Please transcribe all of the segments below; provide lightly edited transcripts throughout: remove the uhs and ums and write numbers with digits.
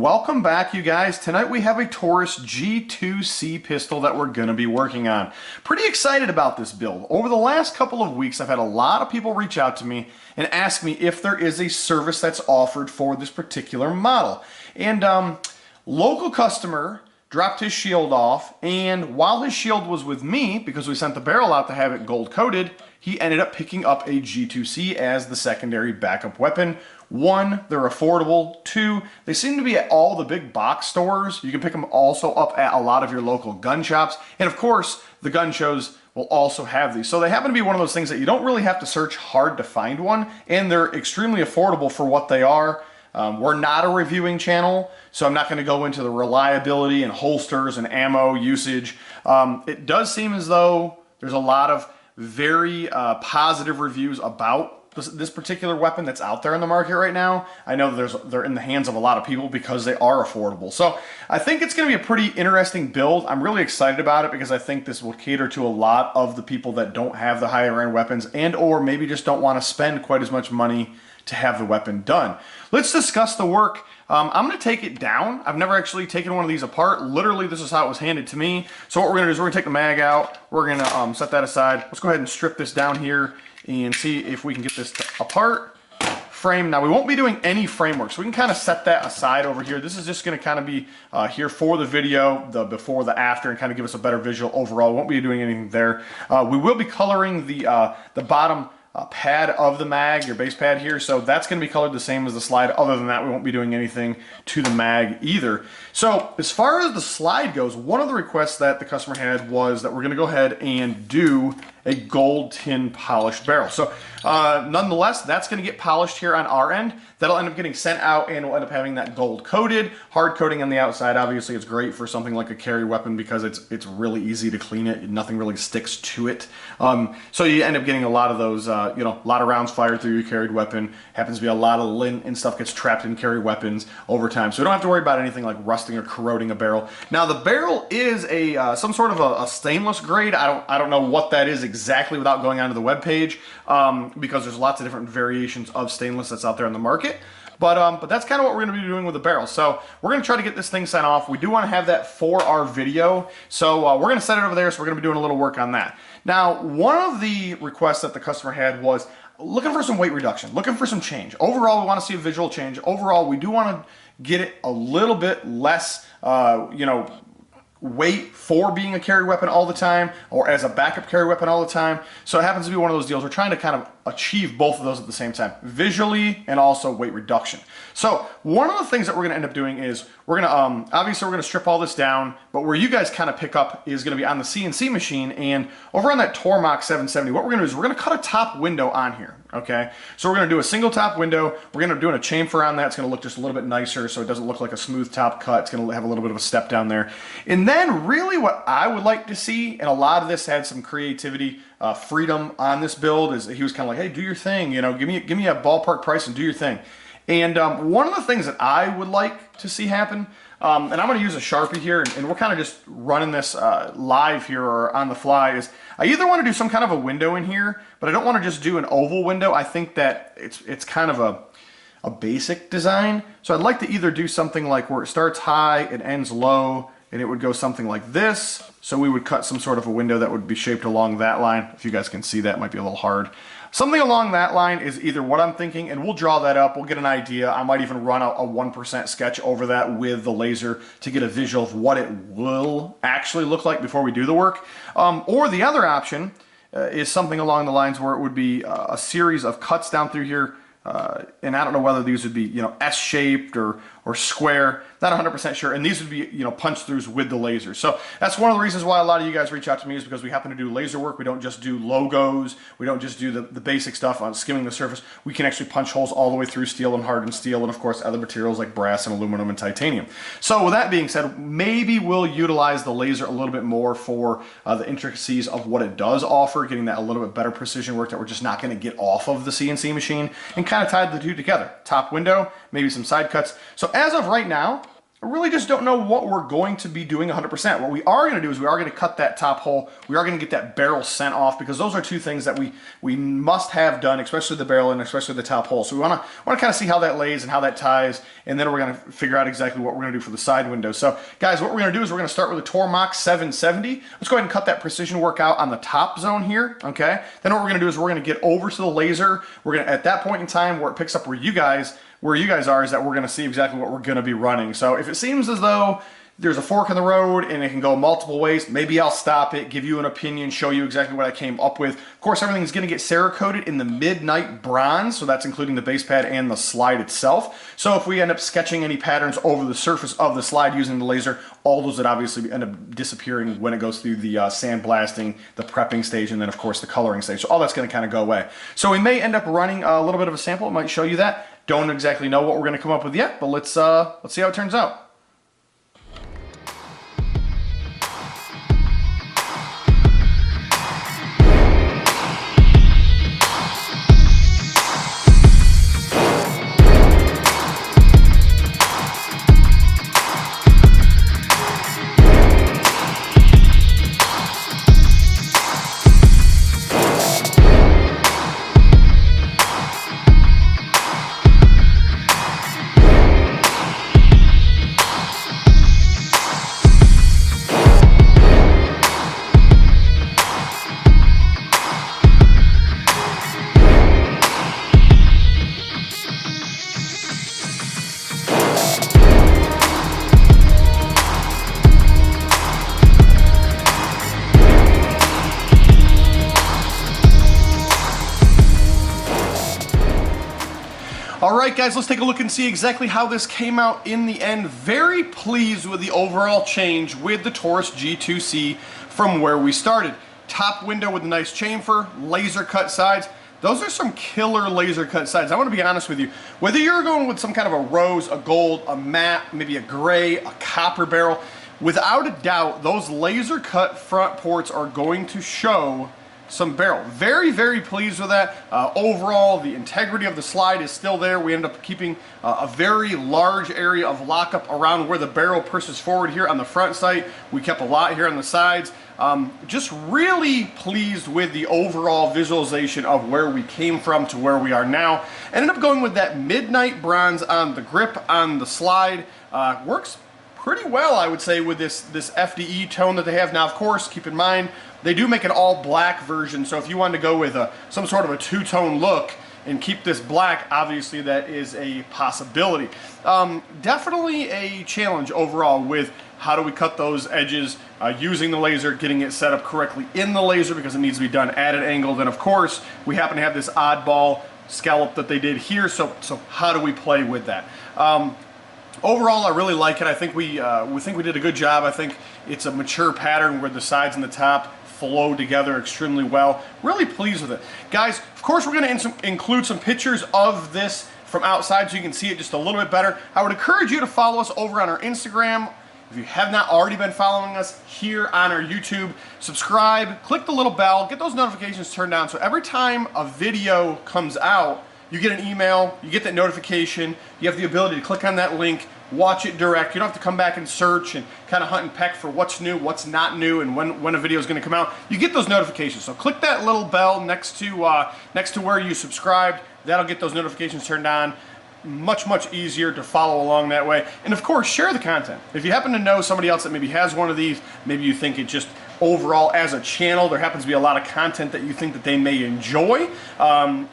Welcome back, you guys. Tonight we have a Taurus G2C pistol that we're going to be working on. Pretty excited about this build. Over the last couple of weeks, I've had a lot of people reach out to me and ask me if there is a service that's offered for this particular model. And local customer dropped his shield off, and while his shield was with me, because we sent the barrel out to have it gold coated, he ended up picking up a G2C as the secondary backup weapon. One, they're affordable. Two, they seem to be at all the big box stores. You can pick them also up at a lot of your local gun shops. And of course, the gun shows will also have these. So they happen to be one of those things that you don't really have to search hard to find one, and they're extremely affordable for what they are. We're not a reviewing channel, so I'm not going to go into the reliability and holsters and ammo usage. It does seem as though there's a lot of very positive reviews about this particular weapon that's out there in the market right now. I know they're in the hands of a lot of people because they are affordable. So I think it's going to be a pretty interesting build. I'm really excited about it because I think this will cater to a lot of the people that don't have the higher end weapons and or maybe just don't want to spend quite as much money to have the weapon done. Let's discuss the work. I'm going to take it down. I've never actually taken one of these apart. Literally, this is how it was handed to me. So what we're going to do is we're going to take the mag out. We're going to set that aside. Let's go ahead and strip this down here and see if we can get this apart. Frame. Now, we won't be doing any framework, so we can kind of set that aside over here. This is just going to kind of be here for the video, the before, the after, and kind of give us a better visual overall. We won't be doing anything there. We will be coloring the bottom pad of the mag, your base pad here, so that's going to be colored the same as the slide. Other than that, we won't be doing anything to the mag either. So as far as the slide goes, one of the requests that the customer had was that we're going to go ahead and do a gold tin polished barrel. So nonetheless, that's going to get polished here on our end. That'll end up getting sent out, and we'll end up having that gold coated. Hard coating on the outside. Obviously, it's great for something like a carry weapon because it's really easy to clean it. Nothing really sticks to it. So you end up getting a lot of those, a lot of rounds fired through your carried weapon. Happens to be a lot of lint and stuff gets trapped in carry weapons over time. So we don't have to worry about anything like rusting or corroding a barrel. Now the barrel is a some sort of a stainless grade. I don't know what that is exactly without going onto the web page, because there's lots of different variations of stainless that's out there on the market. But that's kind of what we're going to be doing with the barrel. So we're going to try to get this thing sent off. We do want to have that for our video. So we're going to set it over there. So we're going to be doing a little work on that. Now, one of the requests that the customer had was looking for some weight reduction, looking for some change. Overall, we want to see a visual change. Overall, we do want to get it a little bit less, weight for being a carry weapon all the time or as a backup carry weapon all the time. So it happens to be one of those deals. We're trying to kind of achieve both of those at the same time, visually and also weight reduction. So one of the things that we're going to end up doing is we're going to, obviously we're going to strip all this down, but where you guys kind of pick up is going to be on the CNC machine, and over on that Taurus 770, what we're going to do is we're going to cut a top window on here. Okay, so we're going to do a single top window. We're going to do a chamfer on that. It's going to look just a little bit nicer, so it doesn't look like a smooth top cut. It's going to have a little bit of a step down there. And then really what I would like to see, and a lot of this had some creativity, freedom on this build, is he was kind of like, hey, do your thing, give me a ballpark price and do your thing. And one of the things that I would like to see happen, and I'm going to use a Sharpie here, and we're kind of just running this live here or on the fly, is I either want to do some kind of a window in here, but I don't want to just do an oval window. I think that it's kind of a basic design. So I'd like to either do something like where it starts high, it ends low, and it would go something like this. So we would cut some sort of a window that would be shaped along that line. If you guys can see that, it might be a little hard. Something along that line is either what I'm thinking, and we'll draw that up. We'll get an idea. I might even run a 1% sketch over that with the laser to get a visual of what it will actually look like before we do the work. Or the other option is something along the lines where it would be a series of cuts down through here. And I don't know whether these would be, S-shaped or square. Not 100% sure. And these would be, punch throughs with the laser. So that's one of the reasons why a lot of you guys reach out to me, is because we happen to do laser work. We don't just do logos. We don't just do the basic stuff on skimming the surface. We can actually punch holes all the way through steel and hardened steel, and of course other materials like brass and aluminum and titanium. So with that being said, maybe we'll utilize the laser a little bit more for the intricacies of what it does offer, getting that a little bit better precision work that we're just not going to get off of the CNC machine, and kind of tie the two together. Top window, maybe some side cuts. So as of right now, I really just don't know what we're going to be doing 100%. What we are going to do is we are going to cut that top hole. We are going to get that barrel sent off, because those are two things that we must have done, especially the barrel and especially the top hole. So we want to kind of see how that lays and how that ties, and then we're going to figure out exactly what we're going to do for the side window. So guys, what we're going to do is we're going to start with a Tormach 770. Let's go ahead and cut that precision work out on the top zone here, okay? Then what we're going to do is we're going to get over to the laser. We're going to, at that point in time where it picks up where you guys are, is that we're going to see exactly what we're going to be running. So if it seems as though there's a fork in the road and it can go multiple ways, maybe I'll stop it, give you an opinion, show you exactly what I came up with. Of course, everything's going to get Cerakoted in the Midnight Bronze, so that's including the base pad and the slide itself. So if we end up sketching any patterns over the surface of the slide using the laser, all those would obviously end up disappearing when it goes through the sandblasting, the prepping stage, and then of course the coloring stage. So all that's going to kind of go away. So we may end up running a little bit of a sample. It might show you that. Don't exactly know what we're going to come up with yet, but let's see how it turns out. Alright guys, let's take a look and see exactly how this came out in the end. Very pleased with the overall change with the Taurus G2C from where we started. Top window with a nice chamfer, laser cut sides. Those are some killer laser cut sides. I want to be honest with you. Whether you're going with some kind of a rose, a gold, a matte, maybe a gray, a copper barrel, without a doubt, those laser cut front ports are going to show some barrel. Very, very pleased with that. Overall, the integrity of the slide is still there. We end up keeping a very large area of lockup around where the barrel pushes forward here on the front sight. We kept a lot here on the sides. Just really pleased with the overall visualization of where we came from to where we are now. Ended up going with that Midnight Bronze on the grip on the slide. Works pretty well, I would say, with this FDE tone that they have. Now, of course, keep in mind, they do make an all black version, so if you wanted to go with some sort of a two-tone look and keep this black, obviously that is a possibility. Definitely a challenge overall with how do we cut those edges using the laser, getting it set up correctly in the laser because it needs to be done at an angle. Then of course, we happen to have this oddball scallop that they did here, so how do we play with that? Overall, I really like it. I think we did a good job. I think it's a mature pattern where the sides and the top flow together extremely well. Really pleased with it. Guys, of course, we're going to include some pictures of this from outside so you can see it just a little bit better. I would encourage you to follow us over on our Instagram. If you have not already been following us here on our YouTube, subscribe, click the little bell, get those notifications turned on so every time a video comes out, you get an email, you get that notification, you have the ability to click on that link, watch it direct. You don't have to come back and search and kind of hunt and peck for what's new, what's not new, and when a video is going to come out. You get those notifications. So click that little bell next to where you subscribed. That'll get those notifications turned on. Much, much easier to follow along that way. And of course, share the content. If you happen to know somebody else that maybe has one of these, maybe you think it just overall as a channel, there happens to be a lot of content that you think that they may enjoy,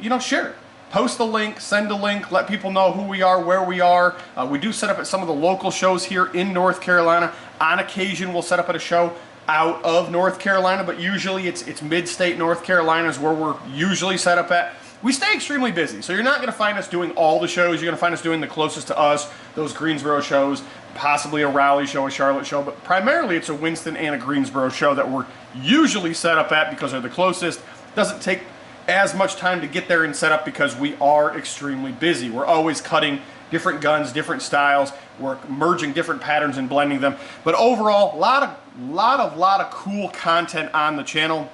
you know, share it. Post a link, send a link, let people know who we are, where we are. We do set up at some of the local shows here in North Carolina. On occasion, we'll set up at a show out of North Carolina, but usually it's mid-state North Carolina is where we're usually set up at. We stay extremely busy, so you're not going to find us doing all the shows. You're going to find us doing the closest to us, those Greensboro shows, possibly a Raleigh show, a Charlotte show, but primarily it's a Winston and a Greensboro show that we're usually set up at because they're the closest. Doesn't take as much time to get there and set up because we are extremely busy. We're always cutting different guns, different styles. We're merging different patterns and blending them. But overall, lot of cool content on the channel.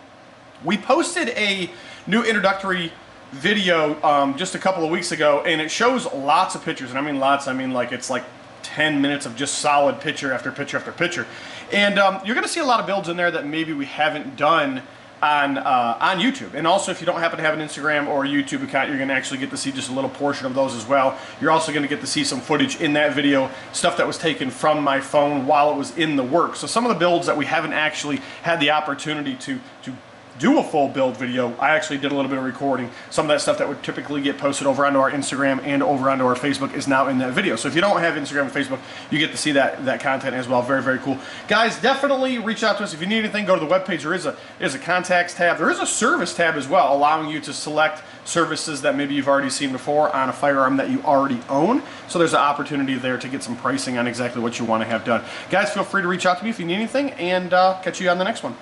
We posted a new introductory video just a couple of weeks ago, and it shows lots of pictures, and I mean lots. I mean like it's like 10 minutes of just solid picture after picture after picture. And you're going to see a lot of builds in there that maybe we haven't done on YouTube. And also, if you don't happen to have an Instagram or a YouTube account, you're going to actually get to see just a little portion of those as well. You're also going to get to see some footage in that video, stuff that was taken from my phone while it was in the works. So some of the builds that we haven't actually had the opportunity to do a full build video, I actually did a little bit of recording. Some of that stuff that would typically get posted over onto our Instagram and over onto our Facebook is now in that video. So if you don't have Instagram and Facebook, you get to see that content as well. Very, very cool. Guys, definitely reach out to us. If you need anything, go to the webpage. There is a contacts tab. There is a service tab as well, allowing you to select services that maybe you've already seen before on a firearm that you already own. So there's an opportunity there to get some pricing on exactly what you want to have done. Guys, feel free to reach out to me if you need anything, and catch you on the next one.